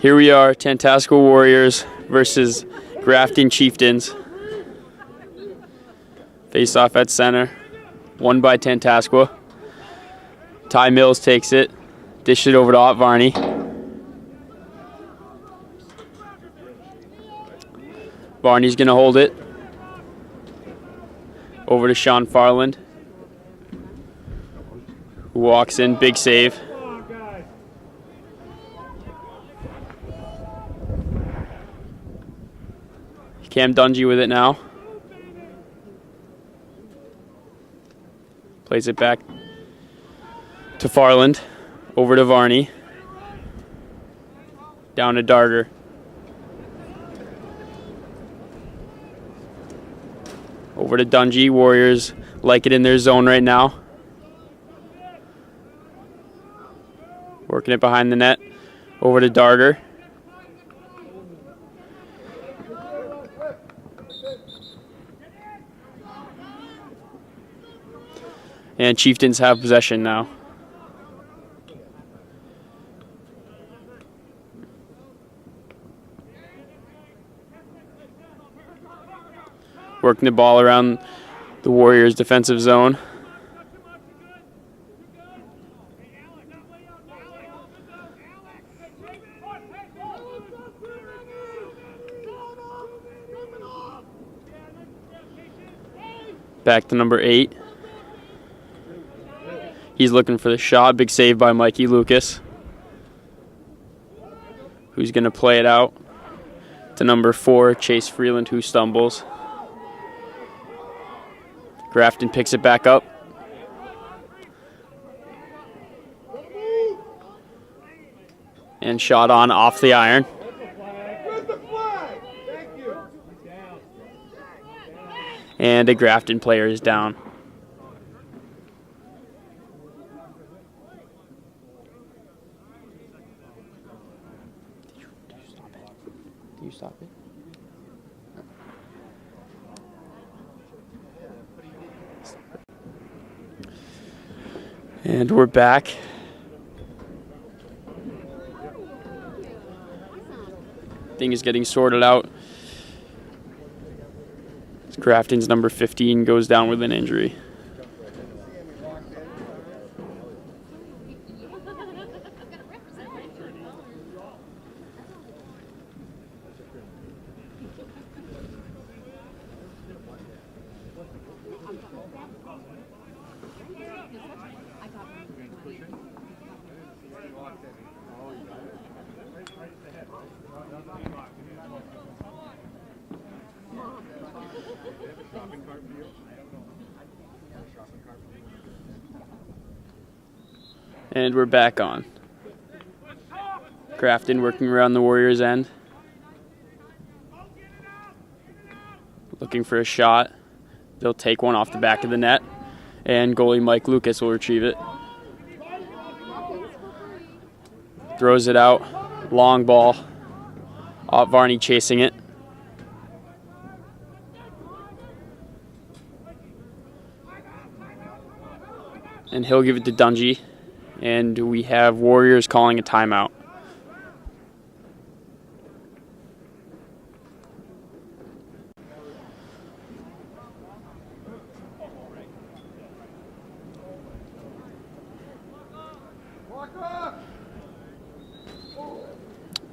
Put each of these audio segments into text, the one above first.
Here we are, Tantasqua Warriors versus Grafton Chieftains. Face off at center, won by Tantasqua. Ty Mills takes it, dished it over to Ott Varney. Varney's gonna hold it. Over to Sean Farland, who walks in, big save. Cam Dungy with it now. Plays it back to Farland. Over to Varney. Down to Darger. Over to Dungy. Warriors like it in their zone right now. Working it behind the net. Over to Darger. And Chieftains have possession now. Working the ball around the Warriors' defensive zone. Back to number 8. He's looking for the shot. Big save by Mikey Lucas, who's going to play it out to number 4, Chase Freeland, who stumbles. Grafton picks it back up. And shot on off the iron. And a Grafton player is down. You stop it? And we're back. Thing is getting sorted out. Grafton's number 15 goes down with an injury. And we're back on. Grafton working around the Warriors' end. Looking for a shot. They'll take one off the back of the net. And goalie Mike Lucas will retrieve it. Throws it out. Long ball. Ott Varney chasing it. And he'll give it to Dungy. And we have Warriors calling a timeout.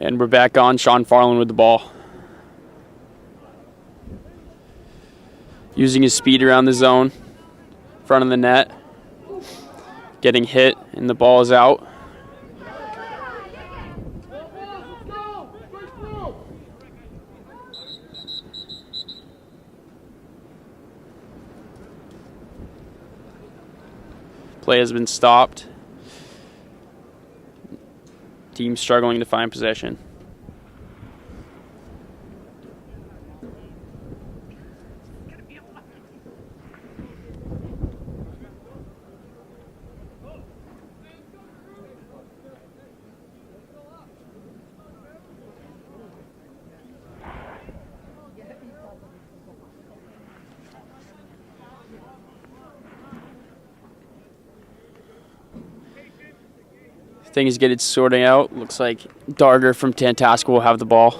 And we're back on. Sean Farland with the ball. Using his speed around the zone. Front of the net. Getting hit, and the ball is out. Play has been stopped. Team struggling to find possession. Things get it sorting out. Looks like Darger from Tantasqua will have the ball.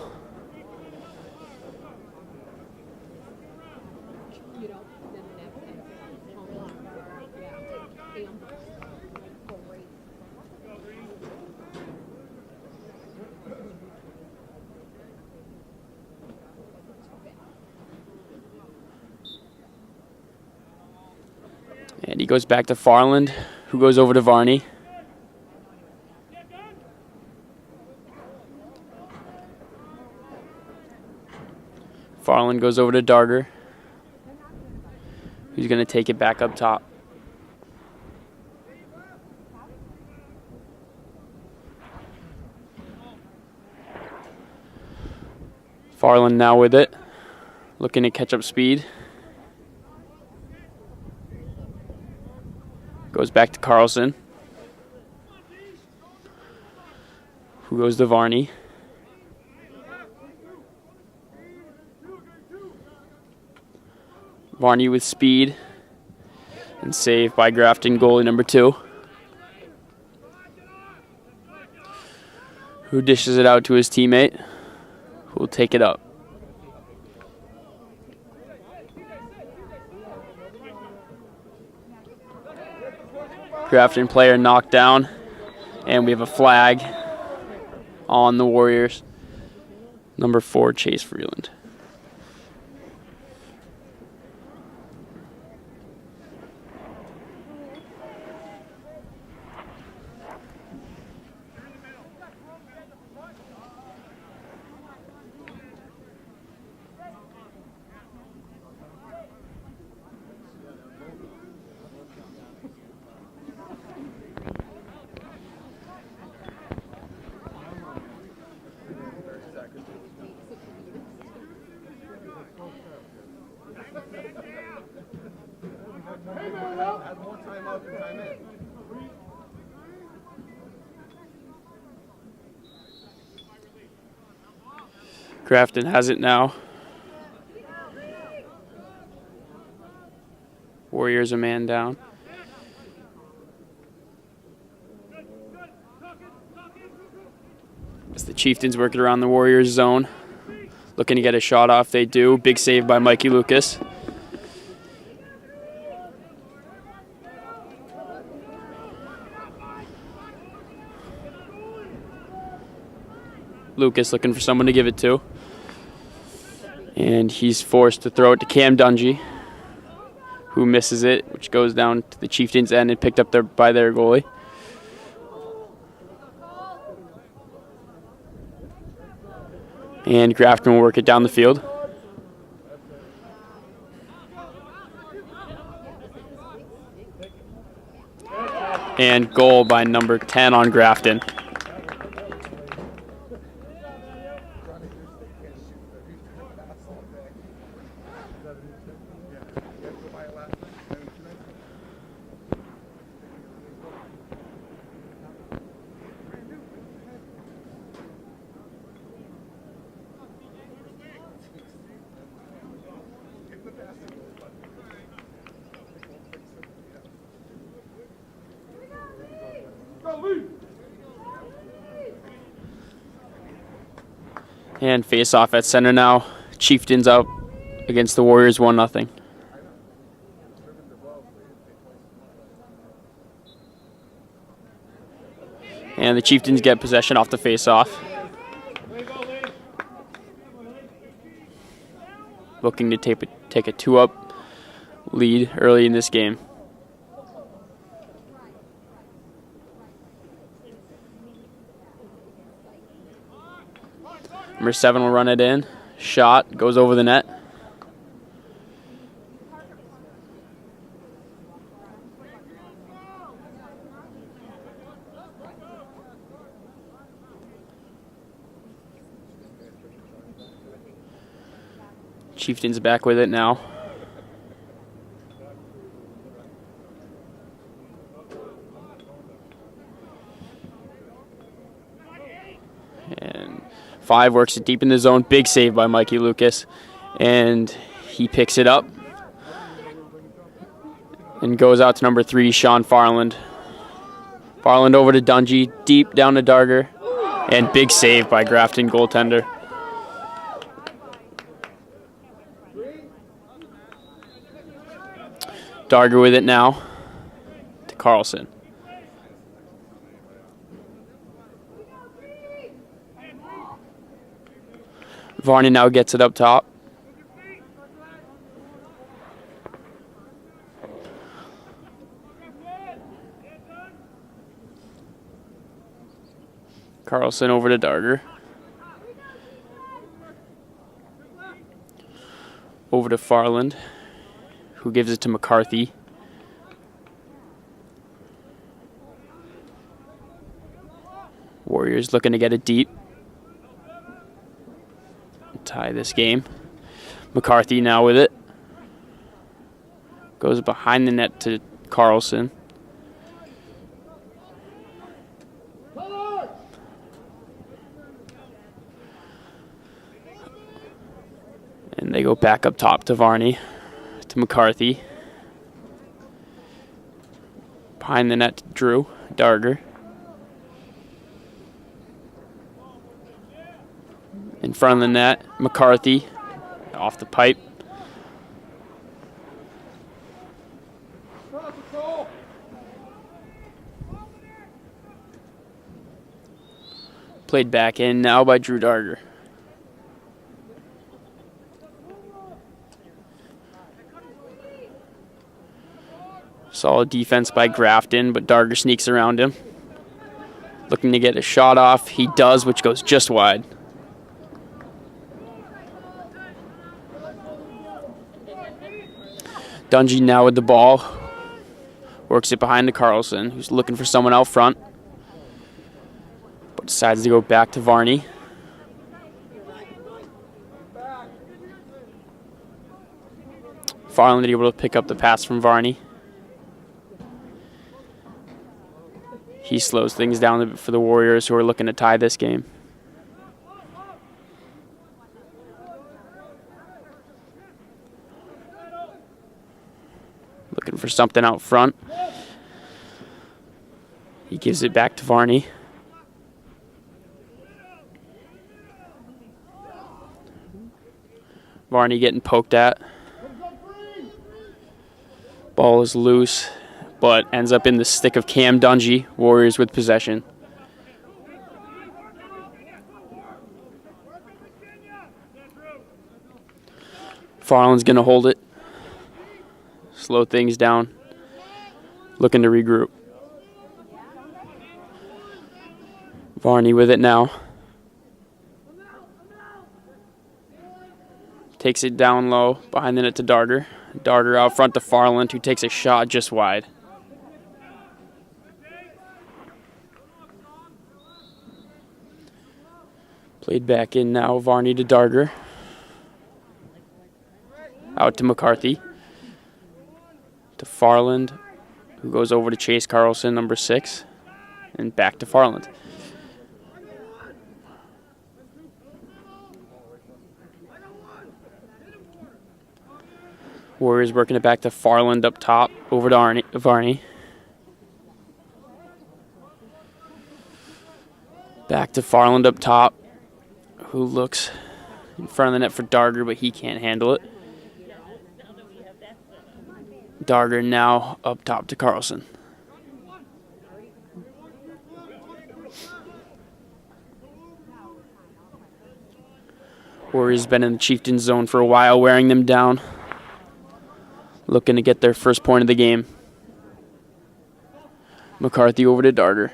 And he goes back to Farland, who goes over to Varney. Farland goes over to Darger, who's going to take it back up top. Farland now with it, looking to catch up speed. Goes back to Carlson, who goes to Varney. Varney with speed and saved by Grafton goalie number 2, who dishes it out to his teammate, who will take it up. Grafton player knocked down, and we have a flag on the Warriors. Number 4, Chase Freeland. Grafton has it now. Warriors a man down. As the Chieftains work it around the Warriors zone. Looking to get a shot off. They do. Big save by Mikey Lucas. Lucas looking for someone to give it to. And he's forced to throw it to Cam Dungy, who misses it, which goes down to the Chieftains' end and picked up by their goalie. And Grafton will work it down the field. And goal by number 10 on Grafton. And face off at center now. Chieftains up against the Warriors 1-0. And the Chieftains get possession off the face off. Looking to take a 2-up lead early in this game. Number 7 will run it in. Shot goes over the net. Chieftains back with it now. And 5 works it deep in the zone. Big save by Mikey Lucas. And he picks it up. And goes out to number 3, Sean Farland. Farland over to Dungy, deep down to Darger, and big save by Grafton goaltender. Darger with it now to Carlson. Varney now gets it up top. Carlson over to Darger. Over to Farland, who gives it to McCarthy. Warriors looking to get it deep. Tie this game. McCarthy now with it. Goes behind the net to Carlson. And they go back up top to Varney, to McCarthy. Behind the net to Drew, Darger. In front of the net, McCarthy, off the pipe. Played back in now by Drew Darger. Solid defense by Grafton, but Darger sneaks around him. Looking to get a shot off. He does, which goes just wide. Dungy now with the ball. Works it behind to Carlson, who's looking for someone out front. But decides to go back to Varney. Farland able to pick up the pass from Varney. He slows things down for the Warriors, who are looking to tie this game. Looking for something out front. He gives it back to Varney. Varney getting poked at. Ball is loose, but ends up in the stick of Cam Dungy. Warriors with possession. Farland's going to hold it. Slow things down. Looking to regroup. Varney with it now. Takes it down low, behind the net to Darger. Darger out front to Farland, who takes a shot just wide. Played back in now, Varney to Darger. Out to McCarthy. To Farland, who goes over to Chase Carlson, number 6. And back to Farland. Warriors working it back to Farland up top, over to Varney. Back to Farland up top, who looks in front of the net for Darger, but he can't handle it. Darger now up top to Carlson. Warriors been in the Chieftains zone for a while, wearing them down. Looking to get their first point of the game. McCarthy over to Darger.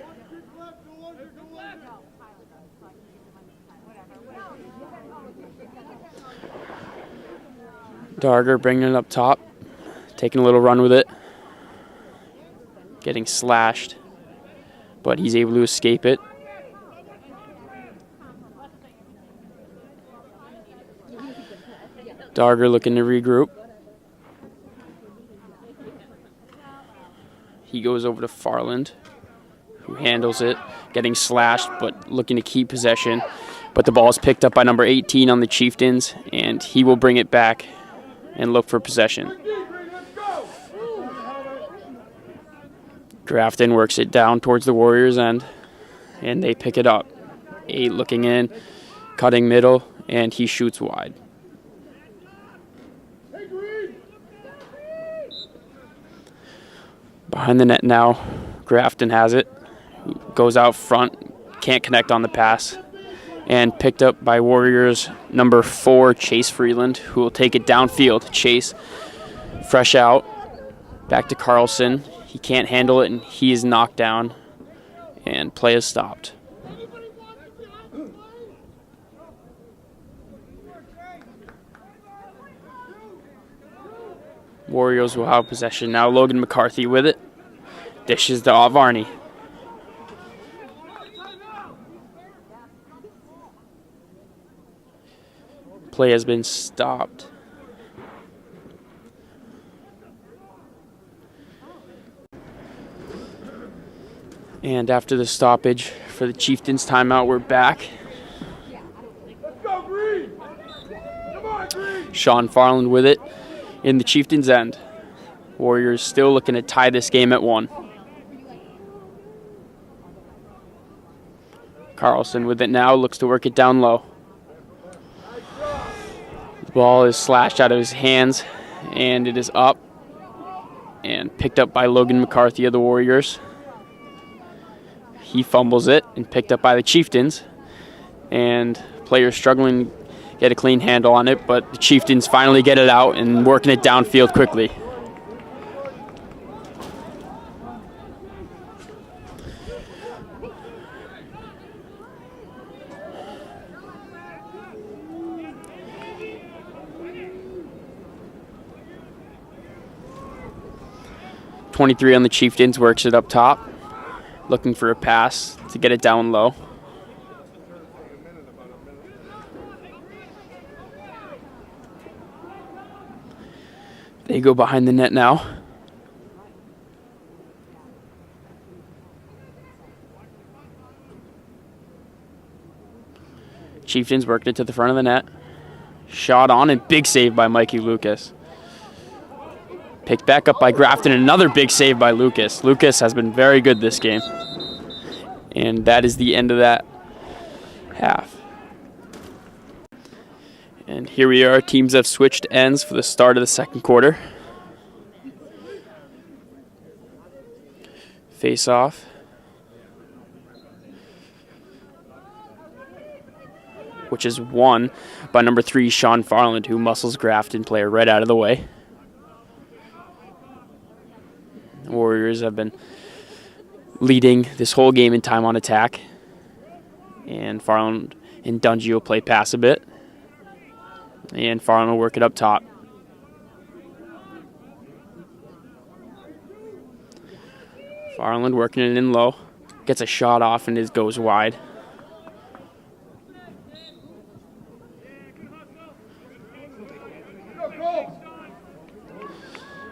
Darger bringing it up top. Taking a little run with it. Getting slashed. But he's able to escape it. Darger looking to regroup. He goes over to Farland, who handles it, getting slashed, but looking to keep possession. But the ball is picked up by number 18 on the Chieftains, and he will bring it back and look for possession. Grafton works it down towards the Warriors' end, and they pick it up. 8 looking in, cutting middle, and he shoots wide. Behind the net now, Grafton has it. Goes out front, can't connect on the pass. And picked up by Warriors number 4, Chase Freeland, who will take it downfield. Chase, fresh out, back to Carlson. He can't handle it, and he is knocked down, and play is stopped. Warriors will have possession now. Logan McCarthy with it. Dishes to Varney. Play has been stopped. And after the stoppage for the Chieftains timeout, we're back. Let's go, Green! Come on, Green! Sean Farland with it in the Chieftains' end. Warriors still looking to tie this game at 1. Carlson with it now, looks to work it down low. The ball is slashed out of his hands, and it is up and picked up by Logan McCarthy of the Warriors. He fumbles it and picked up by the Chieftains, and players struggling to get a clean handle on it, but the Chieftains finally get it out and working it downfield quickly. .23 on the Chieftains, works it up top, looking for a pass to get it down low. They go behind the net now. Chieftains worked it to the front of the net. Shot on and big save by Mikey Lucas. Picked back up by Grafton, another big save by Lucas. Lucas has been very good this game. And that is the end of that half. And here we are. Teams have switched ends for the start of the second quarter. Face off. Which is won by number 3, Sean Farland, who muscles Grafton player right out of the way. Warriors have been leading this whole game in time on attack. And Farland and Dungy will play pass a bit. And Farland will work it up top. Farland working it in low. Gets a shot off and it goes wide.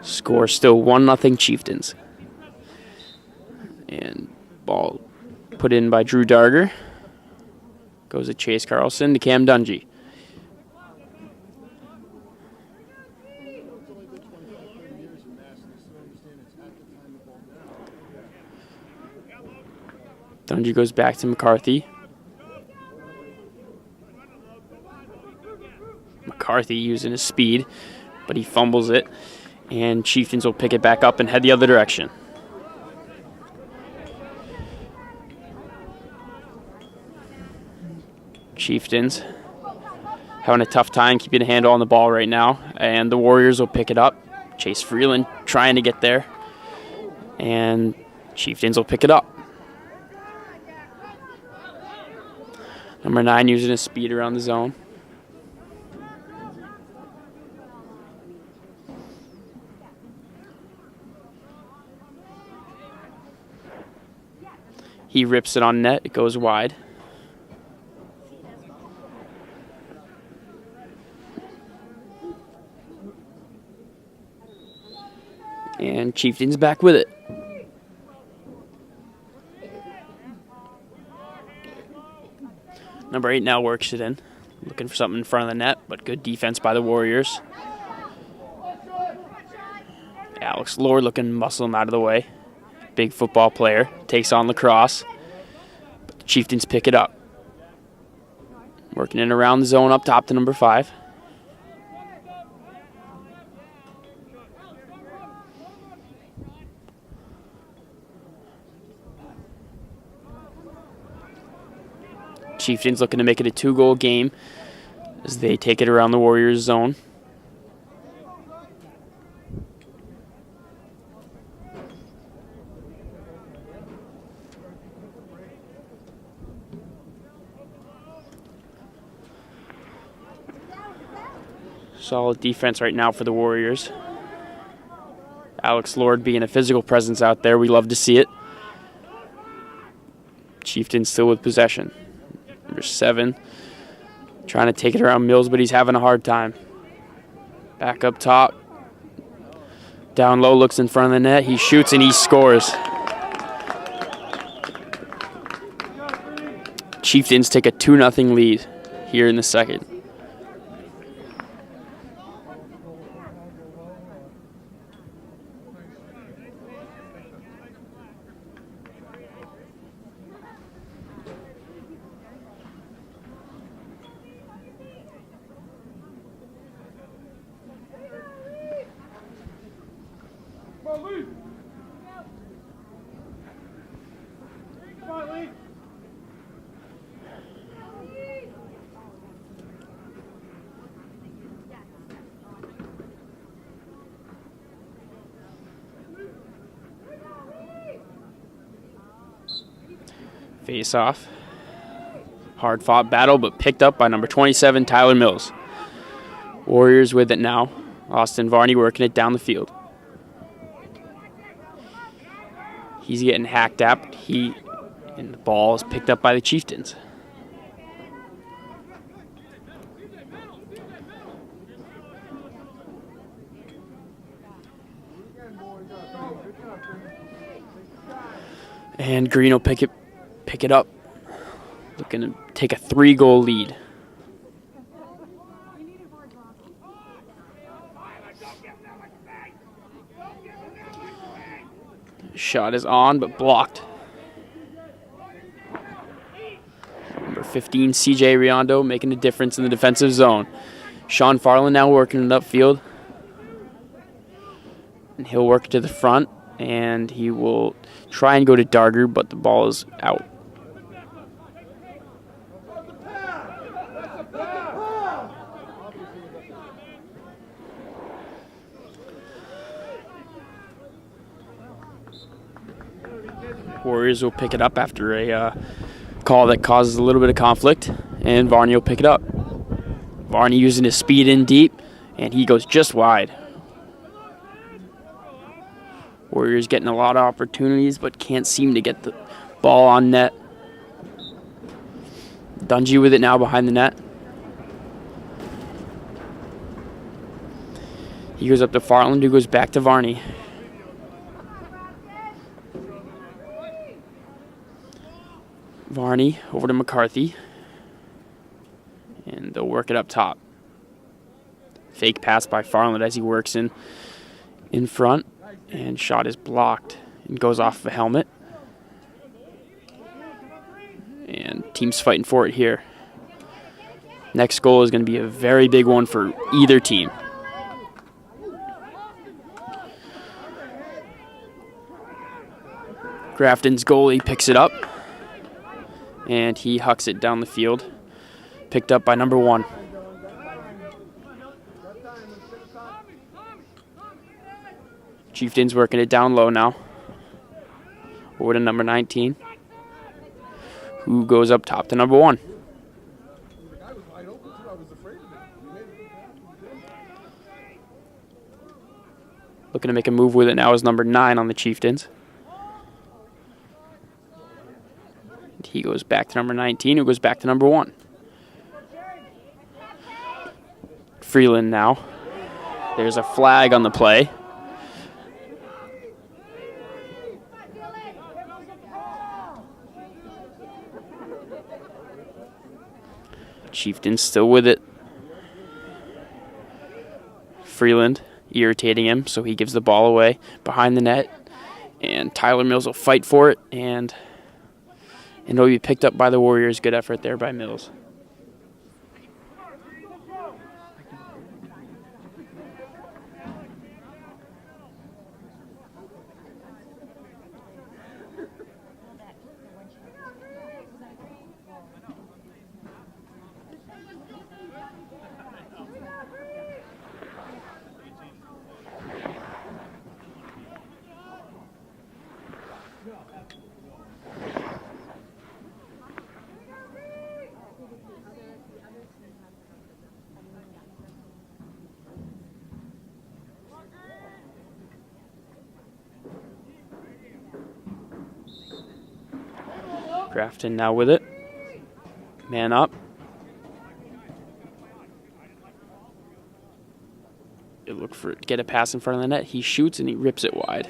Score still 1-0 Chieftains. And ball put in by Drew Darger. Goes to Chase Carlson to Cam Dungy. Dungy goes back to McCarthy. McCarthy using his speed, but he fumbles it. And Chieftains will pick it back up and head the other direction. Chieftains having a tough time keeping a handle on the ball right now. And the Warriors will pick it up. Chase Freeland trying to get there. And Chieftains will pick it up. Number 9 using his speed around the zone. He rips it on net. It goes wide. And Chieftains back with it. Number 8 now works it in. Looking for something in front of the net, but good defense by the Warriors. Alex Lord looking to muscle him out of the way. big football player, takes on lacrosse. But the Chieftains pick it up. Working in around the zone up top to number 5. Chieftains looking to make it a 2-goal game as they take it around the Warriors zone. Solid defense right now for the Warriors. Alex Lord being a physical presence out there. We love to see it. Chieftains still with possession. Number 7 trying to take it around Mills, but he's having a hard time. Back up top. Down low, looks in front of the net. He shoots and he scores. Chieftains take a 2-0 lead here in the second. Face off. Hard fought battle, but picked up by number 27, Tyler Mills. Warriors with it now. Austin Varney working it down the field. He's getting hacked at, and the ball is picked up by the Chieftains. And Green will pick it up. Looking to take a 3-goal lead. Shot is on, but blocked. Number 15, CJ Riondo, making a difference in the defensive zone. Sean Farland now working it upfield. And he'll work it to the front, and he will try and go to Darger, but the ball is out. Warriors will pick it up after a call that causes a little bit of conflict, and Varney will pick it up. Varney using his speed in deep, and he goes just wide. Warriors getting a lot of opportunities, but can't seem to get the ball on net. Dungy with it now behind the net. He goes up to Farland, who goes back to Varney. Varney over to McCarthy. And they'll work it up top. Fake pass by Farland as he works in front. And shot is blocked and goes off the helmet. And team's fighting for it here. Next goal is going to be a very big one for either team. Grafton's goalie picks it up. And he hucks it down the field. Picked up by number 1. Chieftains working it down low now. Over to number 19. Who goes up top to number 1. Looking to make a move with it now is number 9 on the Chieftains. He goes back to number 19, who goes back to number 1. Freeland now. There's a flag on the play. Chieftains still with it. Freeland irritating him, so he gives the ball away behind the net. And Tyler Mills will fight for it, and it'll be picked up by the Warriors. Good effort there by Mills. Grafton now with it. Man up. They look for get a pass in front of the net. He shoots and he rips it wide.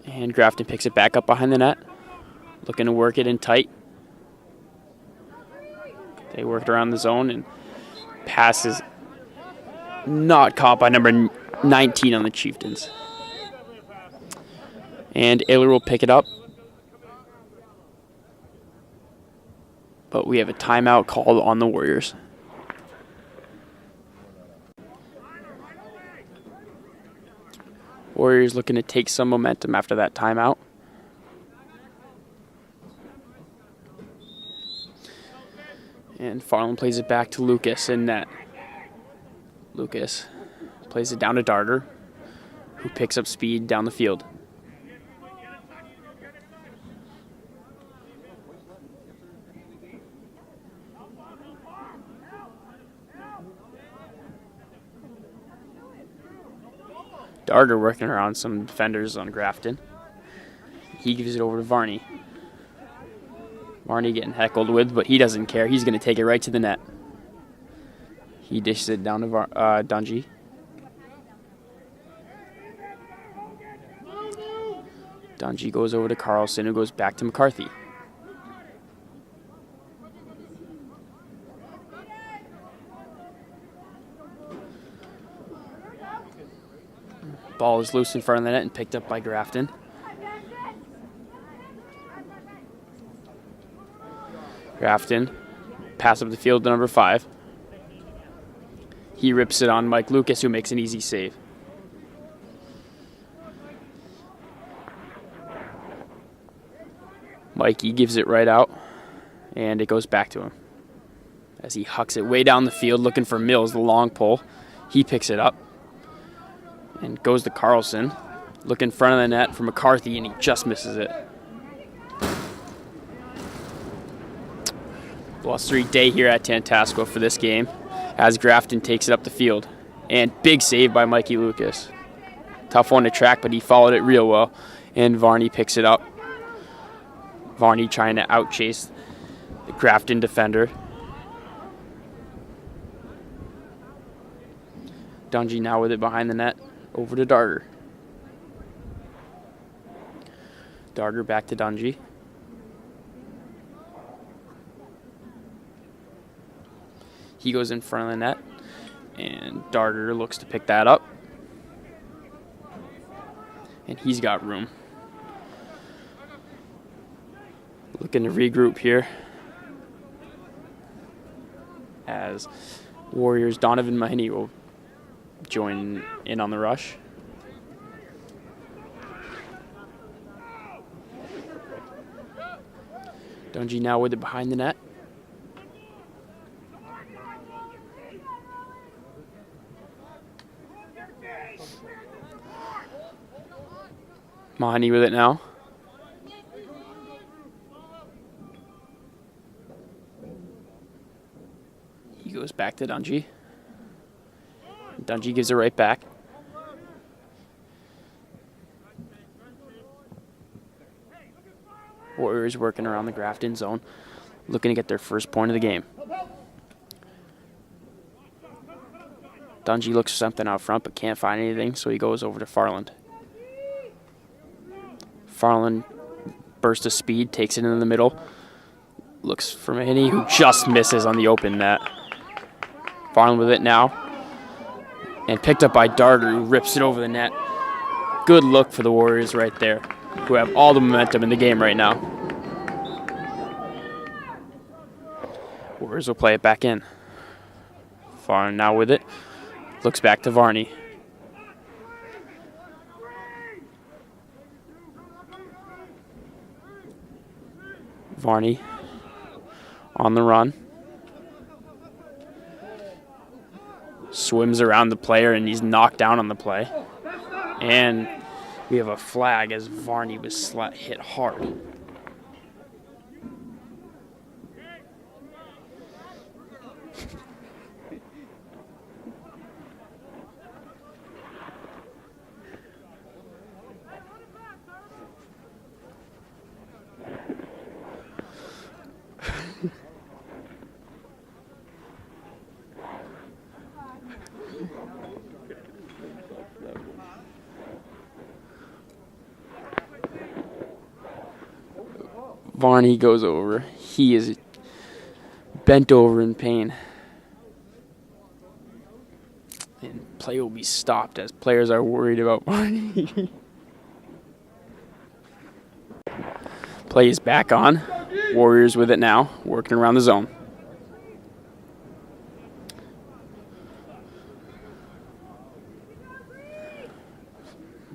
And Grafton picks it back up behind the net. Looking to work it in tight. They worked around the zone and passes not caught by number 19 on the Chieftains. And Ayler will pick it up. But we have a timeout called on the Warriors. Warriors looking to take some momentum after that timeout. And Farland plays it back to Lucas in net. Lucas plays it down to Darter, who picks up speed down the field. Darter working around some defenders on Grafton. He gives it over to Varney. Varney getting heckled with, but he doesn't care. He's going to take it right to the net. He dishes it down to Dungy. Dungy goes over to Carlson, who goes back to McCarthy. Ball is loose in front of the net and picked up by Grafton. Grafton, pass up the field to number 5. He rips it on Mike Lucas, who makes an easy save. Mikey gives it right out, and it goes back to him. As he hucks it way down the field, looking for Mills, the long pull. He picks it up and goes to Carlson. Look in front of the net for McCarthy, and he just misses it. Blustery day here at Tantasqua for this game, as Grafton takes it up the field. And big save by Mikey Lucas. Tough one to track, but he followed it real well. And Varney picks it up. Varney trying to outchase the Grafton defender. Dungy now with it behind the net. Over to Darter. Darter back to Dungy. He goes in front of the net, and Darter looks to pick that up. And he's got room. Looking to regroup here as Warriors Donovan Mahoney will join in on the rush. Dungy now with it behind the net. Mahoney with it now. He goes back to Dungy. Dungy gives it right back. Warriors working around the Grafton zone, looking to get their first point of the game. Dungy looks for something out front but can't find anything, so he goes over to Farland. Farland burst of speed, takes it into the middle. Looks for Mahoney, who just misses on the open net. Farland with it now. And picked up by Darter, who rips it over the net. Good look for the Warriors right there, who have all the momentum in the game right now. Warriors will play it back in. Farn now with it. Looks back to Varney. Varney on the run. Swims around the player, and he's knocked down on the play. And we have a flag as Varney was hit hard. Varney goes over. He is bent over in pain. And play will be stopped as players are worried about Varney. Play is back on. Warriors with it now, working around the zone.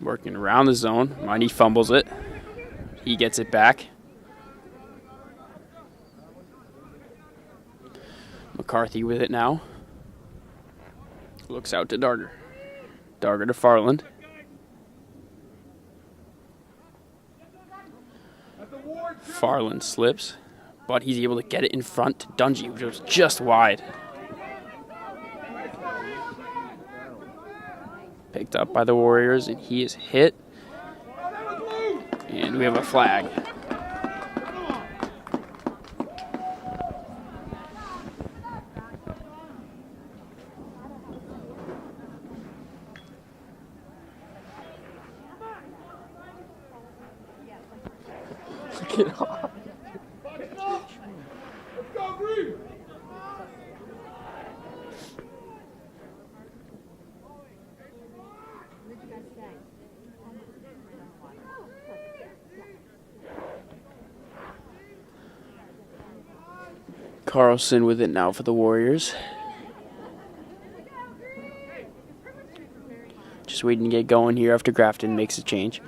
Working around the zone. Varney fumbles it. He gets it back. McCarthy with it now. Looks out to Darter. Darter to Farland. Farland slips, but he's able to get it in front to Dungy, which was just wide. Picked up by the Warriors, and he is hit. And we have a flag. Get off. Let's go, Green. Carlson with it now for the Warriors. Just waiting to get going here after Grafton makes a change.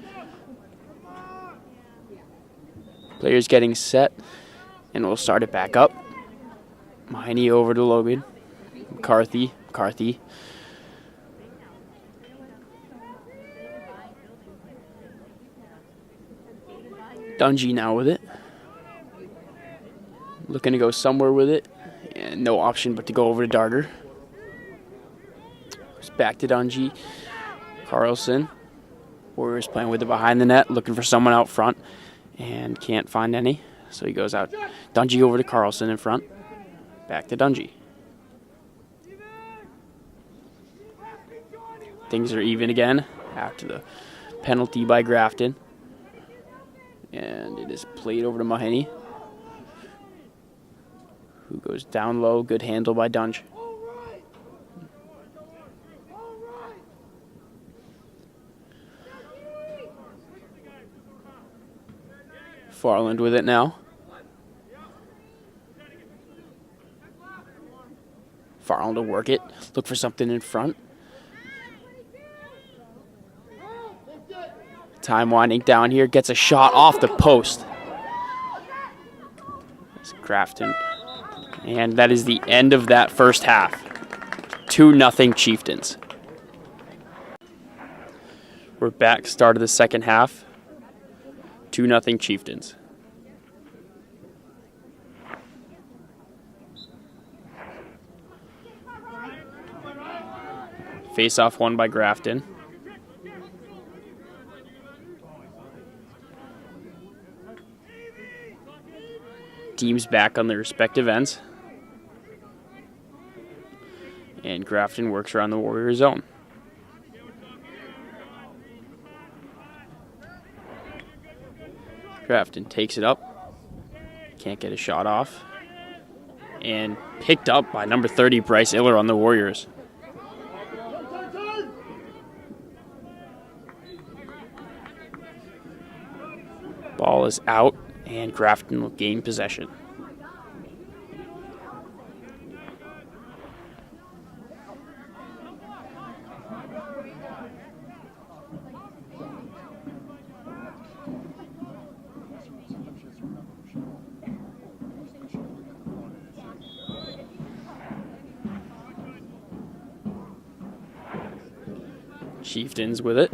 Players getting set, and we'll start it back up. Mahoney over to Logan. McCarthy. Dungy now with it. Looking to go somewhere with it, and no option but to go over to Darter. It's back to Dungy. Carlson. Warriors playing with it behind the net, looking for someone out front. And can't find any, so he goes out. Dungy over to Carlson in front. Back to Dungy. Things are even again after the penalty by Grafton. And it is played over to Mahoney, who goes down low. Good handle by Dungy. Farland with it now. Farland to work it. Look for something in front. Time winding down here. Gets a shot off the post. It's Grafton. And that is the end of that first half. 2-0 Chieftains. We're back. Start of the second half. 2-0 Chieftains. Face-off won by Grafton. Teams back on their respective ends. And Grafton works around the Warrior zone. Grafton takes it up. Can't get a shot off. And picked up by number 30, Bryce Iller on the Warriors. Ball is out, and Grafton will gain possession. Chieftains with it.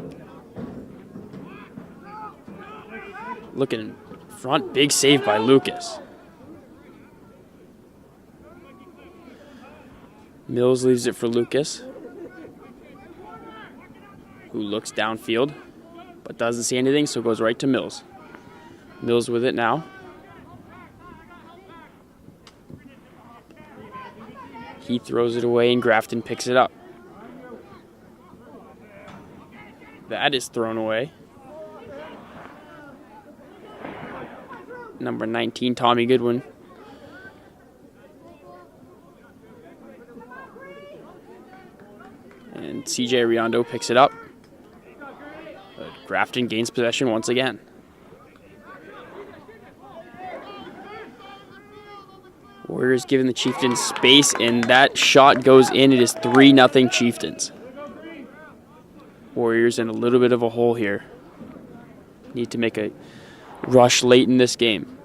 Looking in front, big save by Lucas. Mills leaves it for Lucas, who looks downfield, but doesn't see anything, so goes right to Mills. Mills with it now. He throws it away, and Grafton picks it up. That is thrown away. Number 19, Tommy Goodwin. And CJ Riondo picks it up. But Grafton gains possession once again. Warriors giving the Chieftains space, and that shot goes in. It is 3-0 Chieftains. Warriors in a little bit of a hole here. Need to make a rush late in this game.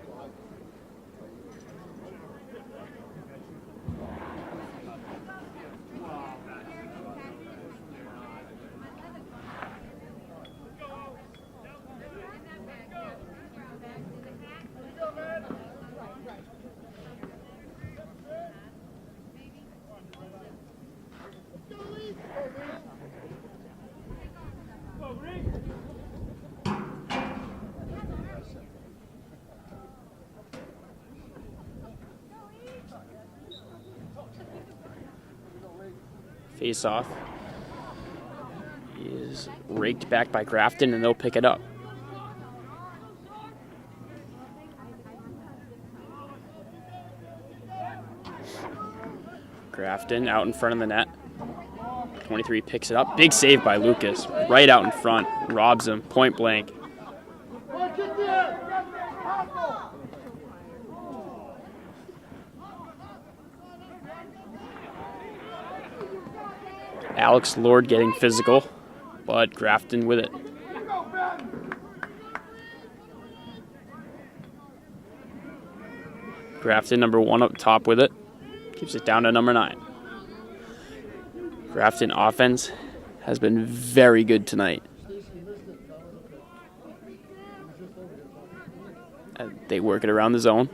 Face off is raked back by Grafton, and they'll pick it up. Grafton out in front of the net. 23 picks it up. Big save by Lucas. Right out in front. Robs him. Point blank. Alex Lord getting physical, but Grafton with it. Grafton, number 1 up top with it. Keeps it down to number 9. Grafton offense has been very good tonight. They work it around the zone.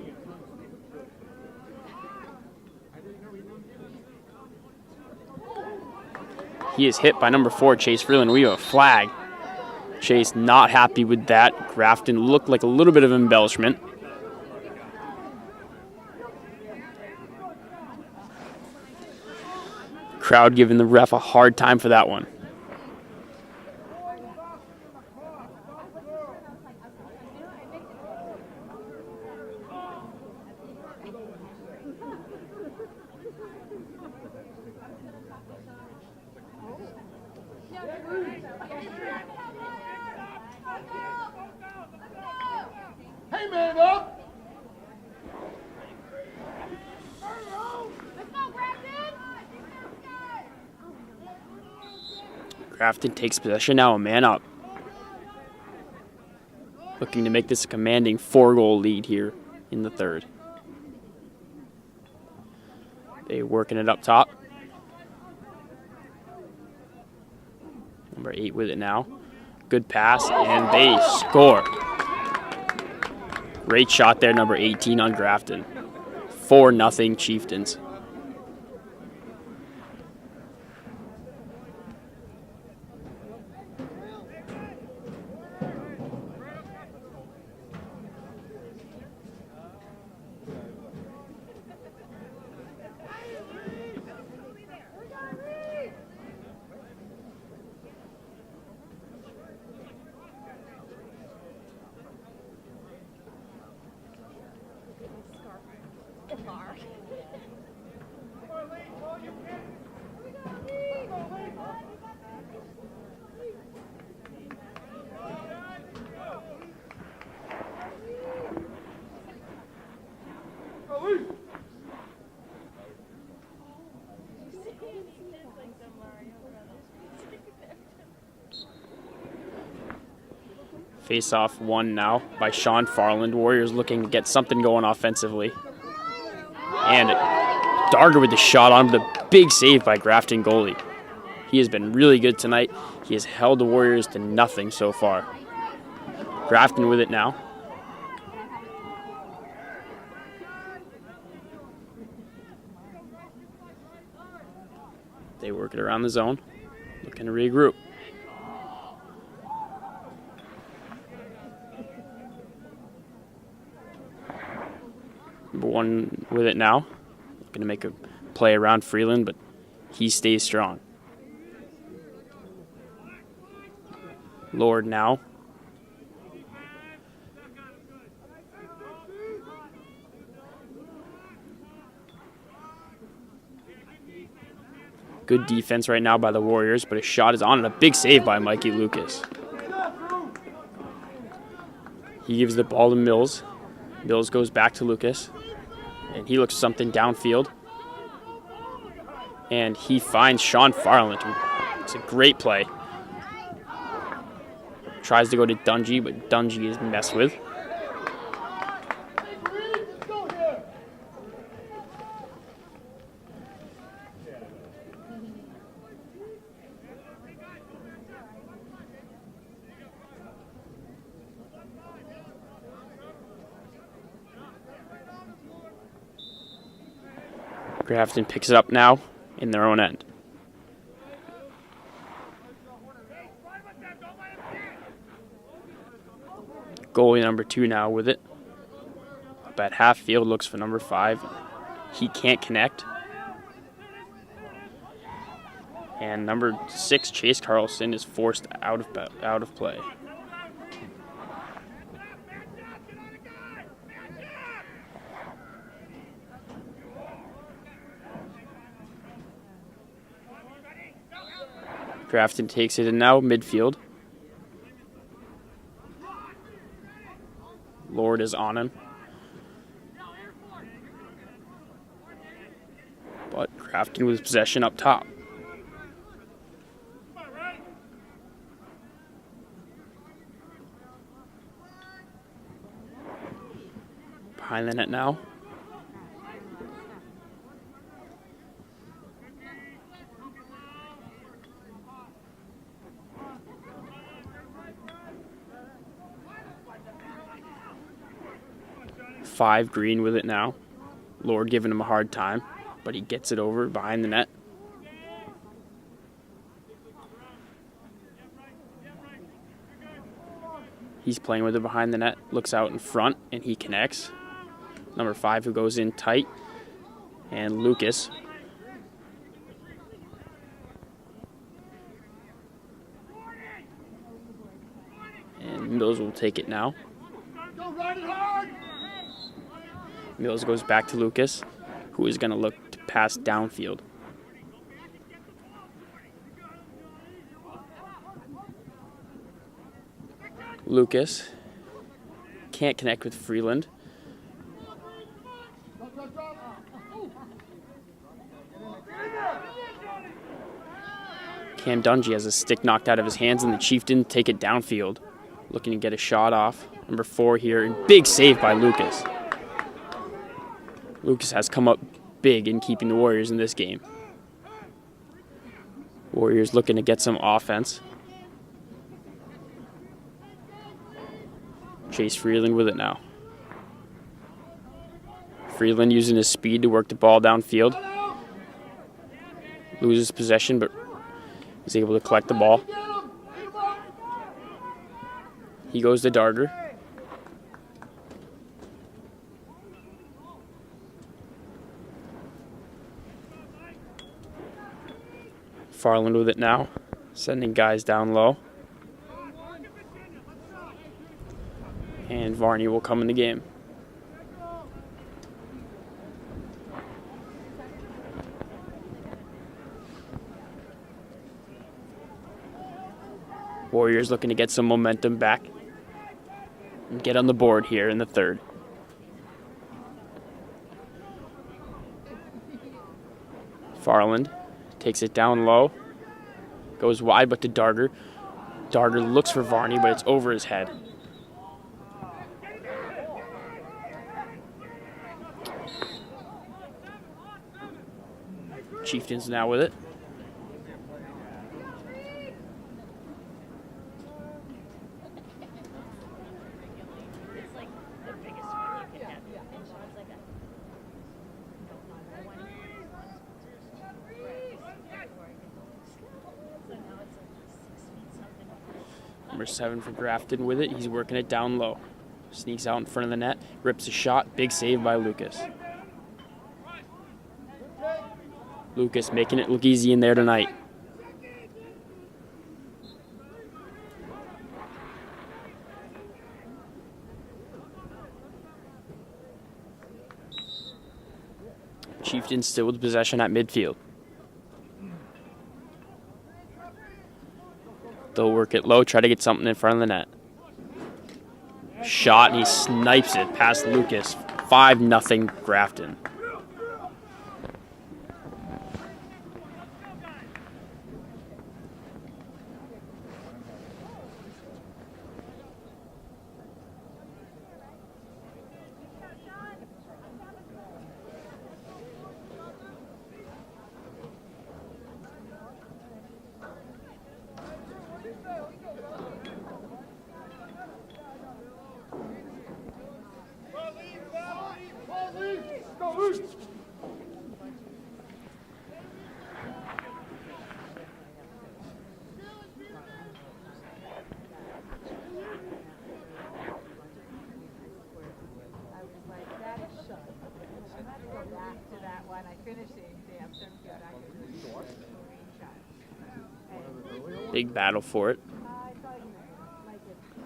He is hit by number 4, Chase Freeland. We have a flag. Chase not happy with that. Grafton looked like a little bit of embellishment. Crowd giving the ref a hard time for that one. Hey, man, up! Grafton takes possession now, a man up. Looking to make this a commanding 4-goal lead here in the third. They working it up top. Number 8 with it now. Good pass, and they score. Great shot there, number 18 on Grafton. 4-0 Chieftains. Face-off won now by Sean Farland. Warriors looking to get something going offensively. And Darger with the shot on the big save by Grafton goalie. He has been really good tonight. He has held the Warriors to nothing so far. Grafton with it now. They work it around the zone, looking to regroup. Number 1 with it now. Looking to make a play around Freeland, but he stays strong. Lord now. Good defense right now by the Warriors, but a shot is on and a big save by Mikey Lucas. He gives the ball to Mills. Mills goes back to Lucas, and he looks something downfield. And he finds Sean Farland. It's a great play. Tries to go to Dungy, but Dungy is messed with. Grafton picks it up now in their own end. Goalie number 2 now with it. Up at half field, looks for number 5. He can't connect. And number 6, Chase Carlson, is forced out of play. Grafton takes it in now, midfield. Lord is on him. But Grafton with possession up top. Behind the net now. Five Green with it now. Lord giving him a hard time, but he gets it over behind the net. He's playing with it behind the net, looks out in front, and he connects. Number 5 who goes in tight, and Lucas. And Mills will take it now. Mills goes back to Lucas, who is going to look to pass downfield. Lucas can't connect with Freeland. Cam Dungy has a stick knocked out of his hands, and the Chieftain take it downfield, looking to get a shot off. Number 4 here, and big save by Lucas. Lucas has come up big in keeping the Warriors in this game. Warriors looking to get some offense. Chase Freeland with it now. Freeland using his speed to work the ball downfield. Loses possession, but is able to collect the ball. He goes to Darger. Farland with it now, sending guys down low. And Varney will come in the game. Warriors looking to get some momentum back and get on the board here in the third. Farland takes it down low, goes wide but to Darger. Darger looks for Varney, but it's over his head. Chieftains now with it. Number 7 for Grafton with it. He's working it down low. Sneaks out in front of the net. Rips a shot. Big save by Lucas. Lucas making it look easy in there tonight. Chieftains still with possession at midfield. They'll work it low, try to get something in front of the net. Shot, and he snipes it past Lucas. 5-0 Grafton. Big battle for it.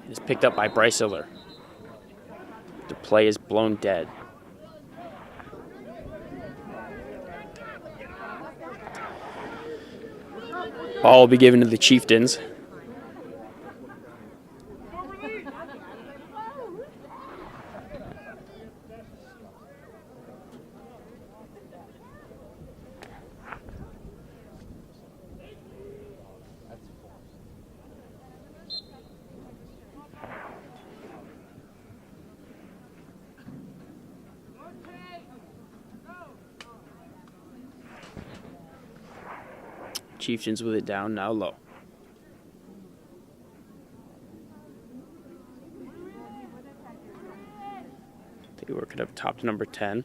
It's picked up by Bryce Hiller. The play is blown dead. Ball will be given to the Chieftains. Chieftains with it down, now low. They work it up top to number 10.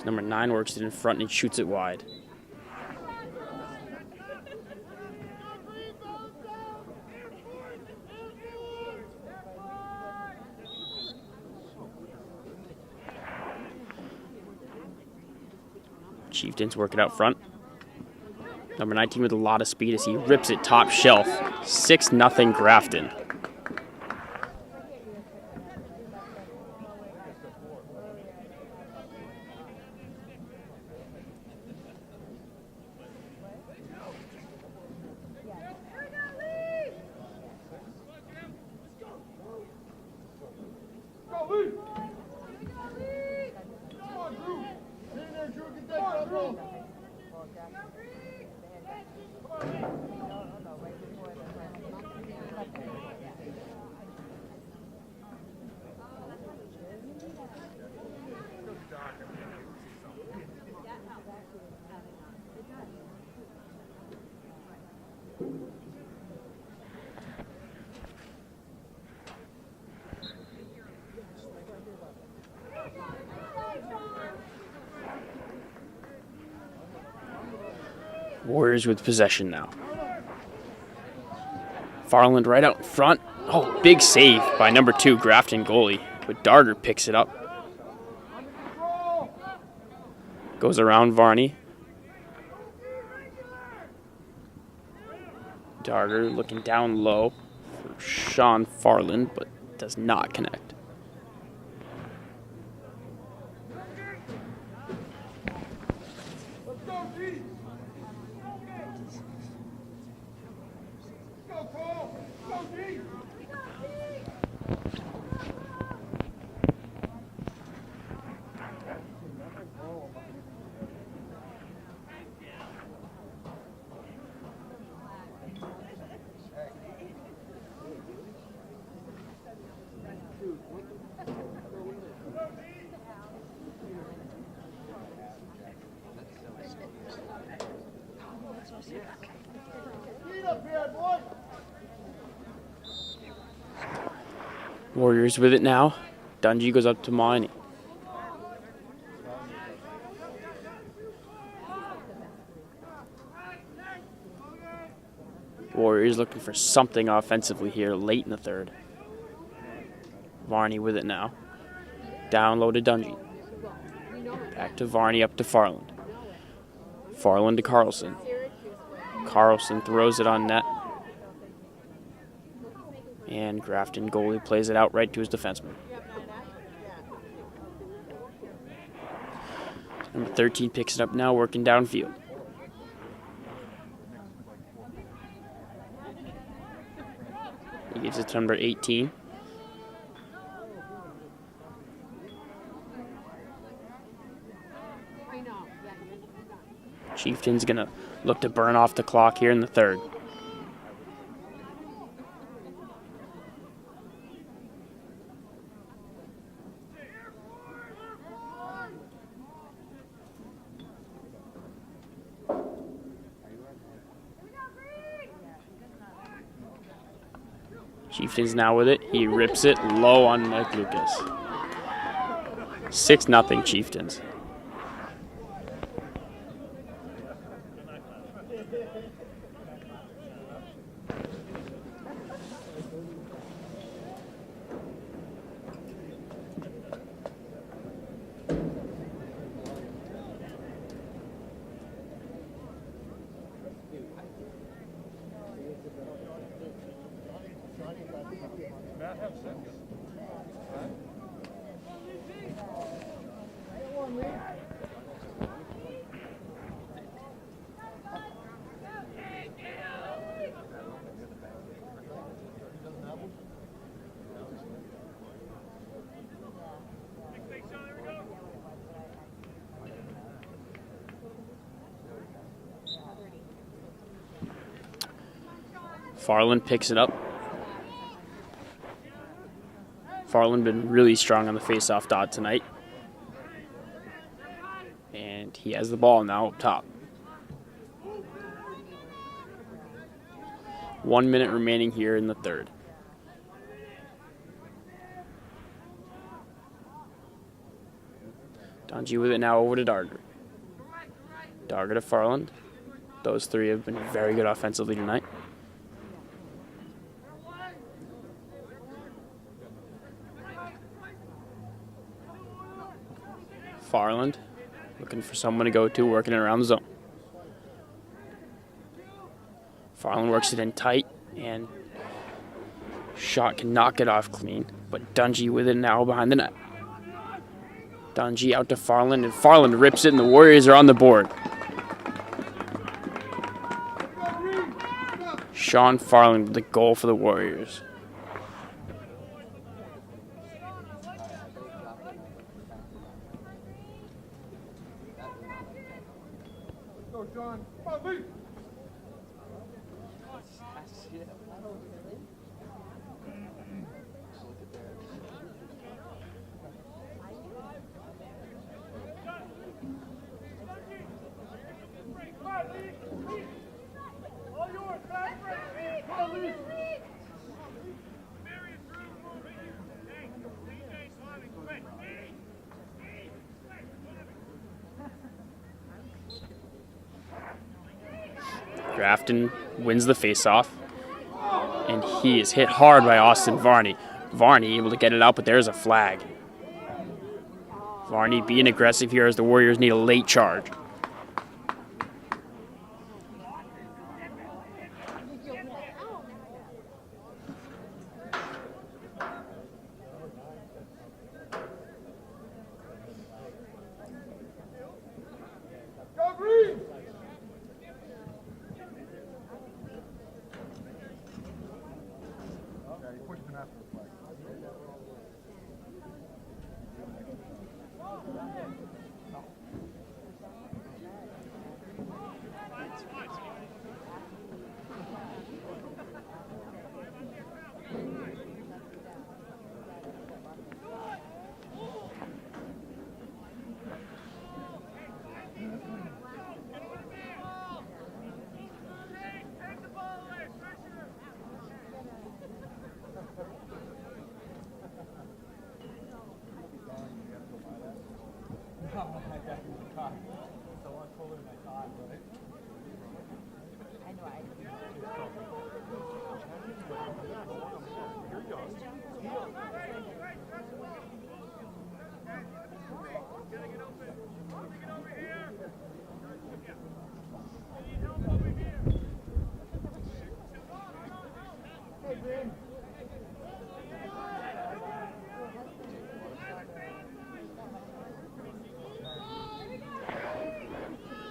Number 9 works it in front and shoots it wide. Chieftains work it out front. Number 19 with a lot of speed as he rips it top shelf. 6-0 Grafton. Warriors with possession now. Farland right out in front. Oh, big save by number 2 Grafton goalie. But Darger picks it up. Goes around Varney. Darger looking down low for Sean Farland, but does not connect. Warriors with it now. Dungey goes up to Mahoney. Warriors looking for something offensively here late in the third. Varney with it now. Down low to Dungey. Back to Varney, up to Farland. Farland to Carlson. Carlson throws it on net. And Grafton goalie plays it out right to his defenseman. Number 13 picks it up now, working downfield. He gives it to number 18. Chieftain's going to look to burn off the clock here in the third. Chieftain's now with it. He rips it low on Mike Lucas. 6-0 Chieftains. Farland picks it up. Farland been really strong on the face-off dot tonight. And he has the ball now up top. 1 minute remaining here in the third. Dungey with it now over to Darger. Darger to Farland. Those three have been very good offensively tonight. Farland looking for someone to go to, working it around the zone. Farland works it in tight, and shot can knock it off clean, but Dungey with it now behind the net. Dungey out to Farland, and Farland rips it, and the Warriors are on the board. Sean Farland with the goal for the Warriors. Grafton wins the faceoff, and he is hit hard by Austin Varney. Varney able to get it out, but there's a flag. Varney being aggressive here as the Warriors need a late charge.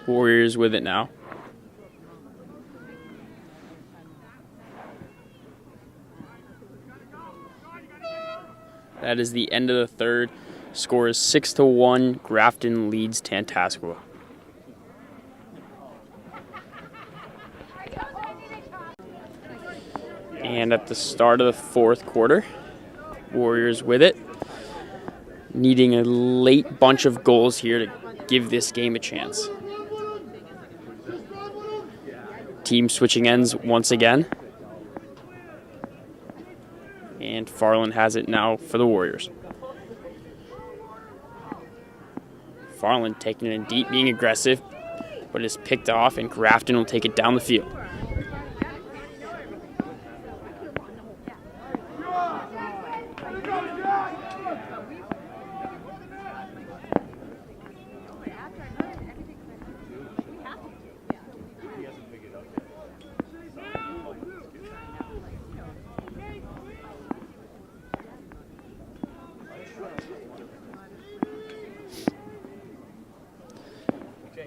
Warriors with it now. That is the end of the third. Score is 6-1. Grafton leads Tantasqua. And at the start of the fourth quarter, Warriors with it. Needing a late bunch of goals here to give this game a chance. Team switching ends once again. And Farland has it now for the Warriors. Farland taking it in deep, being aggressive, but is picked off, and Grafton will take it down the field.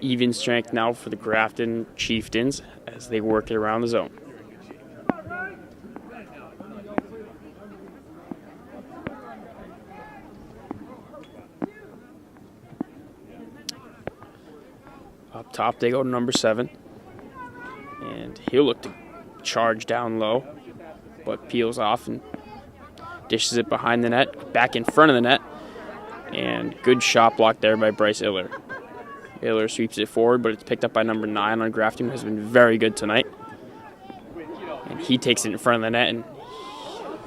Even strength now for the Grafton Chieftains as they work it around the zone. Up top they go to number 7. And he'll look to charge down low, but peels off and dishes it behind the net, back in front of the net. And good shot block there by Bryce Iller. Iller sweeps it forward, but it's picked up by number 9 on Grafton, who has been very good tonight. And he takes it in front of the net, and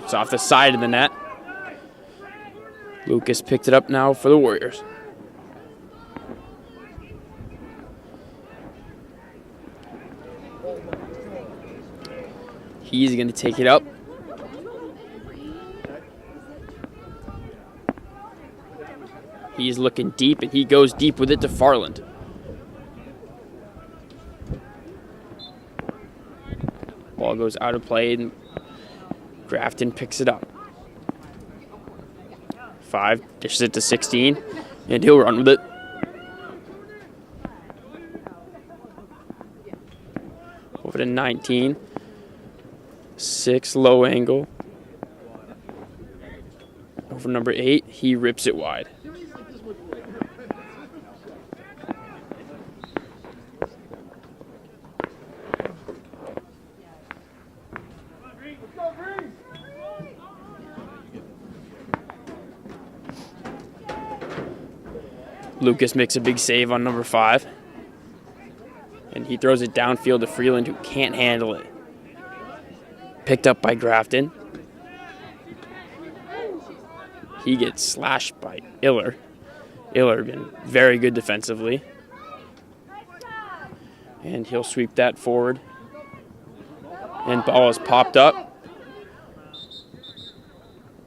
it's off the side of the net. Lucas picked it up now for the Warriors. He's going to take it up. He's looking deep, and he goes deep with it to Farland. Ball goes out of play, and Grafton picks it up. 5, dishes it to 16, and he'll run with it. Over to 19. 6, low angle. Over number 8, he rips it wide. Lucas makes a big save on number 5. And he throws it downfield to Freeland, who can't handle it. Picked up by Grafton. He gets slashed by Iller. Iller been very good defensively. And he'll sweep that forward. And ball is popped up.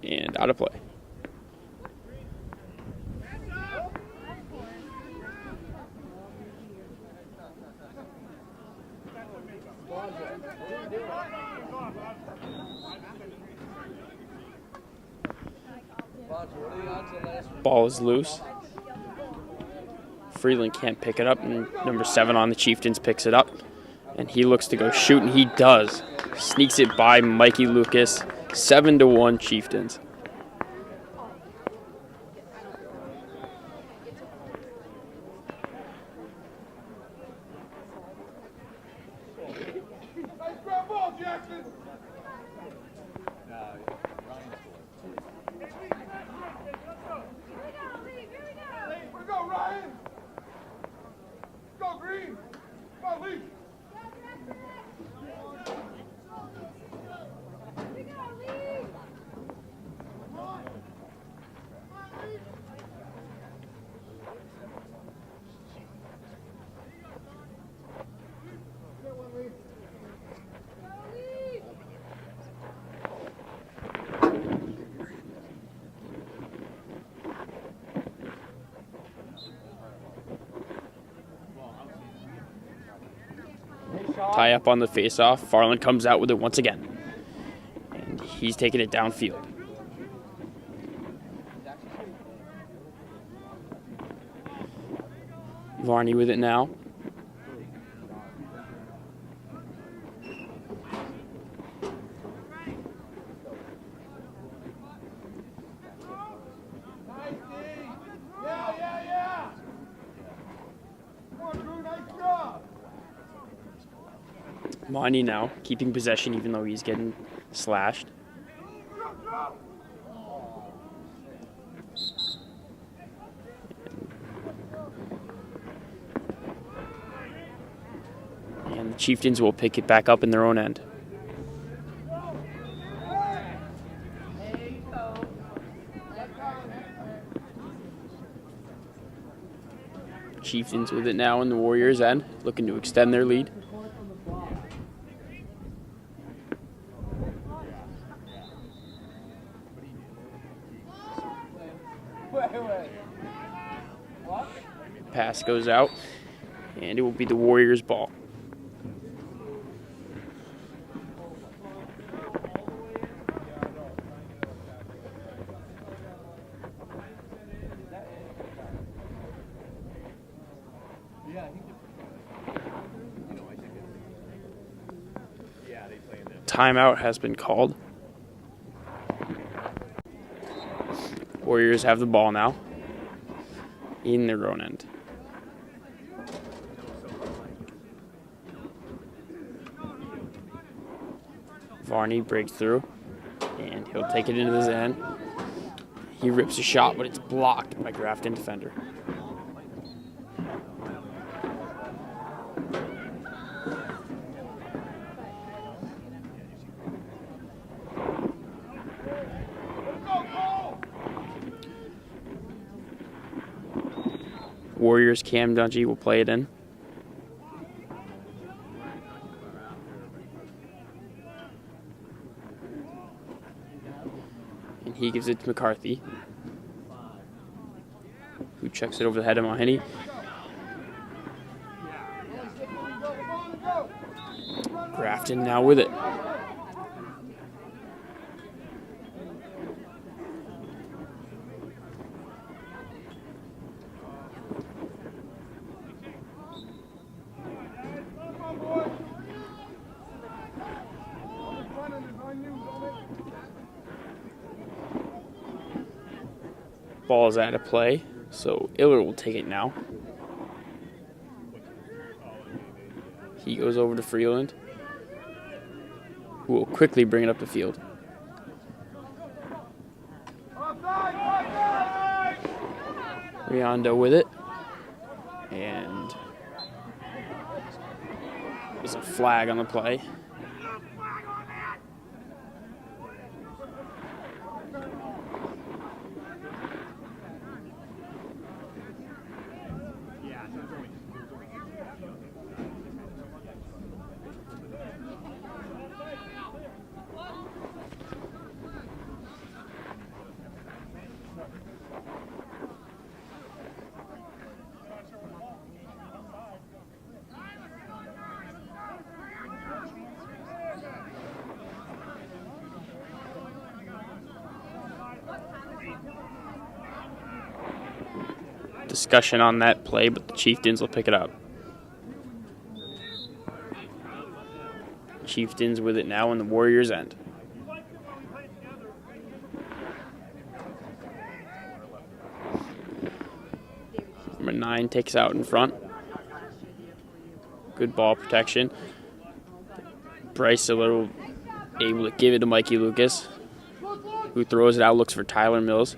And out of play. Ball is loose. Freeland can't pick it up, and number 7 on the Chieftains picks it up. And he looks to go shoot, and he does. Sneaks it by Mikey Lucas. 7-1 Chieftains. Tie up on the face-off. Farland comes out with it once again. And He's taking it downfield. Varney with it now. Varney now keeping possession even though he's getting slashed. And the Chieftains will pick it back up in their own end. Chieftains with it now in the Warriors' end, looking to extend their lead. Pass goes out, and it will be the Warriors' ball. Timeout has been called. Warriors have the ball now in their own end. Varney breaks through, and he'll take it into his end. He rips a shot, but it's blocked by Grafton defender. Warriors' Cam Dungy will play it in. And he gives it to McCarthy, who checks it over the head of Mahoney. Grafton now with it. Ball is out of play, so Iller will take it now. He goes over to Freeland, who will quickly bring it up the field. Riondo with it, and there's a flag on the play. Discussion on that play, but the Chieftains will pick it up. Chieftains with it now in the Warriors' end. Number 9 takes out in front. Good ball protection. Bryce a little able to give it to Mikey Lucas, who throws it out, looks for Tyler Mills.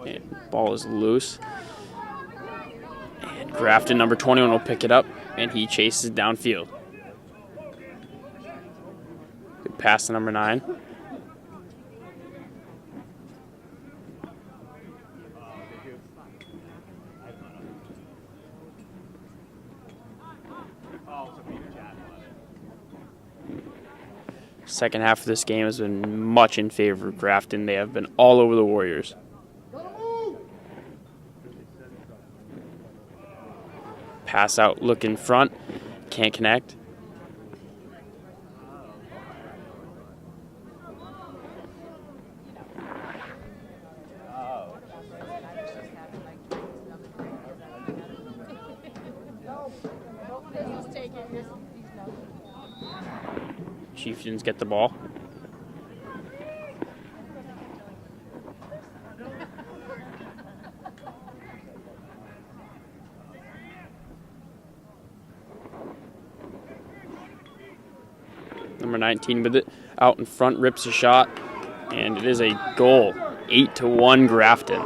And ball is loose. And Grafton, number 21, will pick it up, and he chases downfield. Good pass to number 9. Second half of this game has been much in favor of Grafton. They have been all over the Warriors. Pass out, look in front, can't connect. Chieftains get the ball. Number 19 with it out in front, rips a shot, and it is a goal. 8-1 Grafton.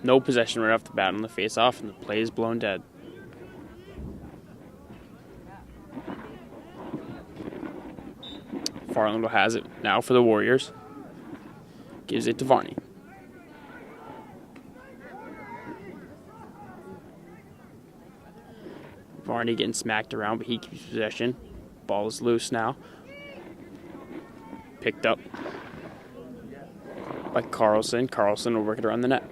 No possession right off the bat on the face-off, and the play is blown dead. Farland has it now for the Warriors. Gives it to Varney. Varney getting smacked around, but he keeps possession. Ball is loose now. Picked up by Carlson. Carlson will work it around the net.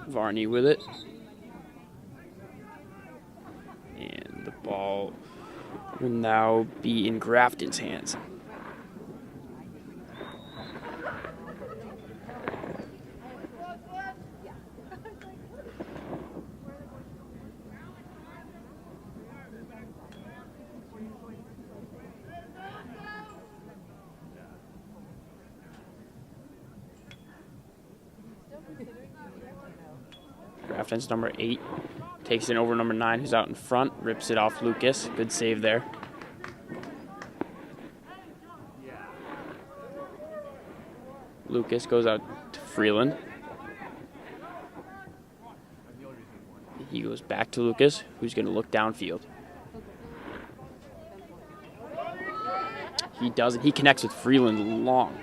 Varney with it. And the ball will now be in Grafton's hands. Grafton's number 8 takes it over number 9, who's out in front, rips it off Lucas. Good save there. Lucas goes out to Freeland. He goes back to Lucas, who's going to look downfield. He doesn't. He connects with Freeland long.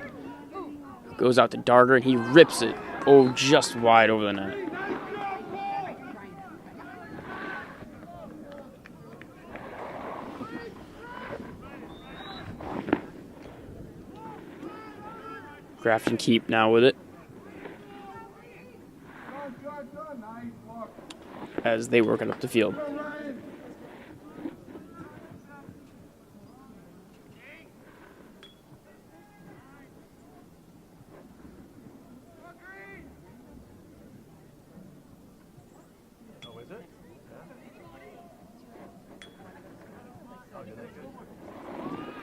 Goes out to Darter, and he rips it. Oh, just wide over the net. Grafton keep now with it, as they work it up the field.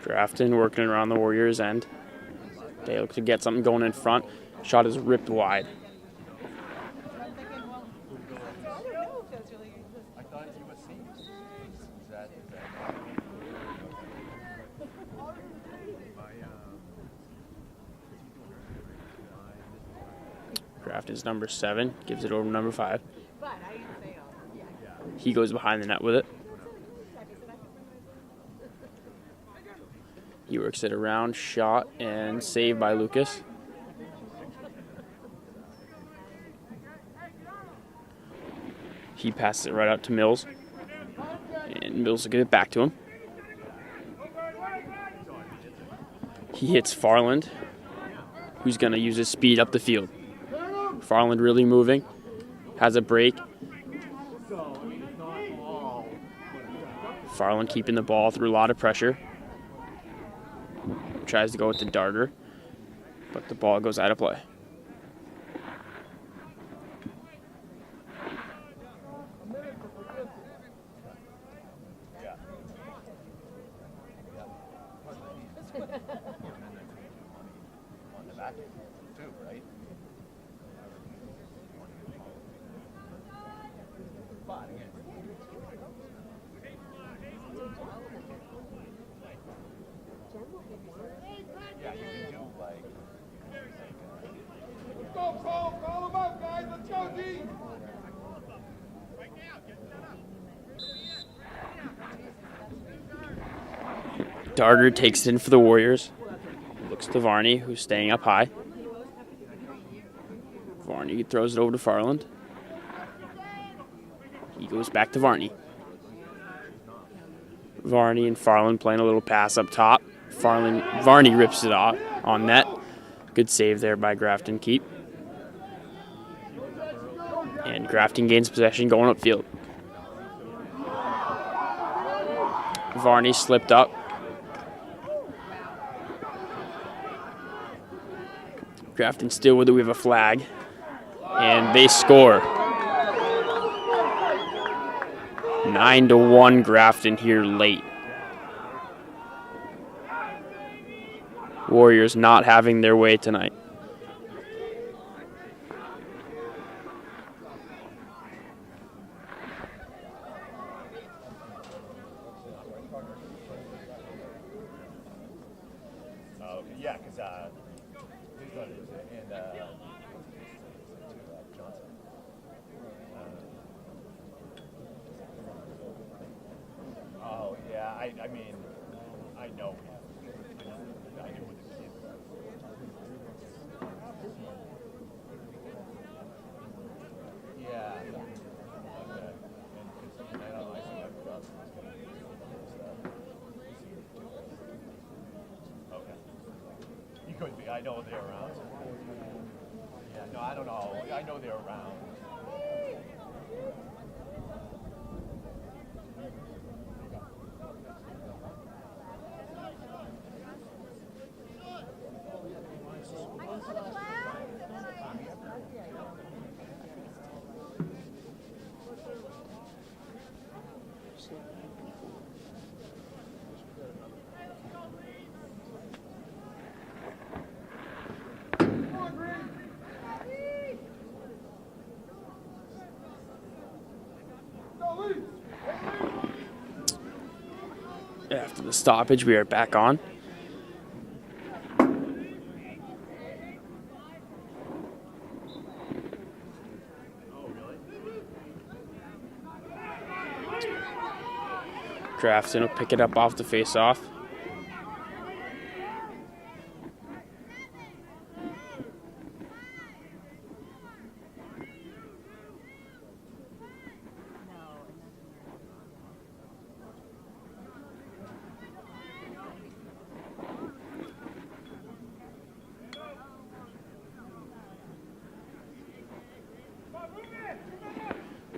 Grafton working around the Warriors' end. They look to get something going in front. Shot is ripped wide. Grafton's number 7 gives it over to number 5. He goes behind the net with it. He works it around, shot, and saved by Lucas. He passes it right out to Mills. And Mills will give it back to him. He hits Farland, who's going to use his speed up the field. Farland really moving. Has a break. Farland keeping the ball through a lot of pressure. Tries to go with the Darter, but the ball goes out of play. Let's go, Paul. Call him up, guys. Let's go, D. Darter takes it in for the Warriors. Looks to Varney, who's staying up high. Varney throws it over to Farland. He goes back to Varney. Varney and Farland playing a little pass up top. Varney rips it off on net. Good save there by Grafton Keep. And Grafton gains possession going upfield. Varney slipped up. Grafton still with it. We have a flag. And they score. 9-1 Grafton here late. Warriors not having their way tonight. Yeah, because oh yeah, I mean, I know. I knew what the kid. Yeah. Okay. And I don't know. I think I've got some. Okay. You could be. I know they're around. Yeah. No, I don't know. I know they're around. After the stoppage, we are back on. Grafton will pick it up off the face-off.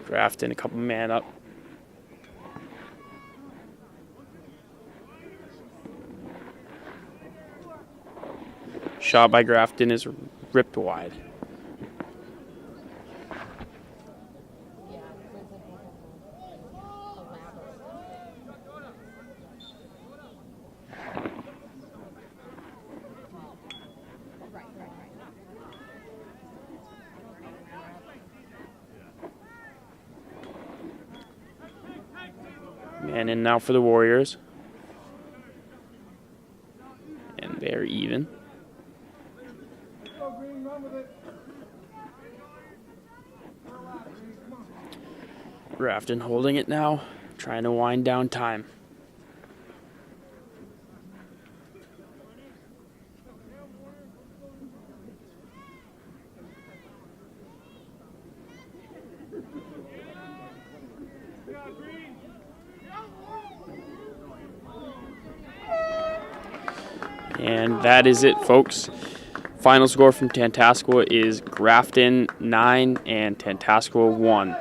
Grafton, a couple man up. Shot by Grafton is ripped wide. Man in now for the Warriors. And they're even. Grafton holding it now, trying to wind down time. And that is it, folks. Final score from Tantasqua is Grafton 9 and Tantasqua 1.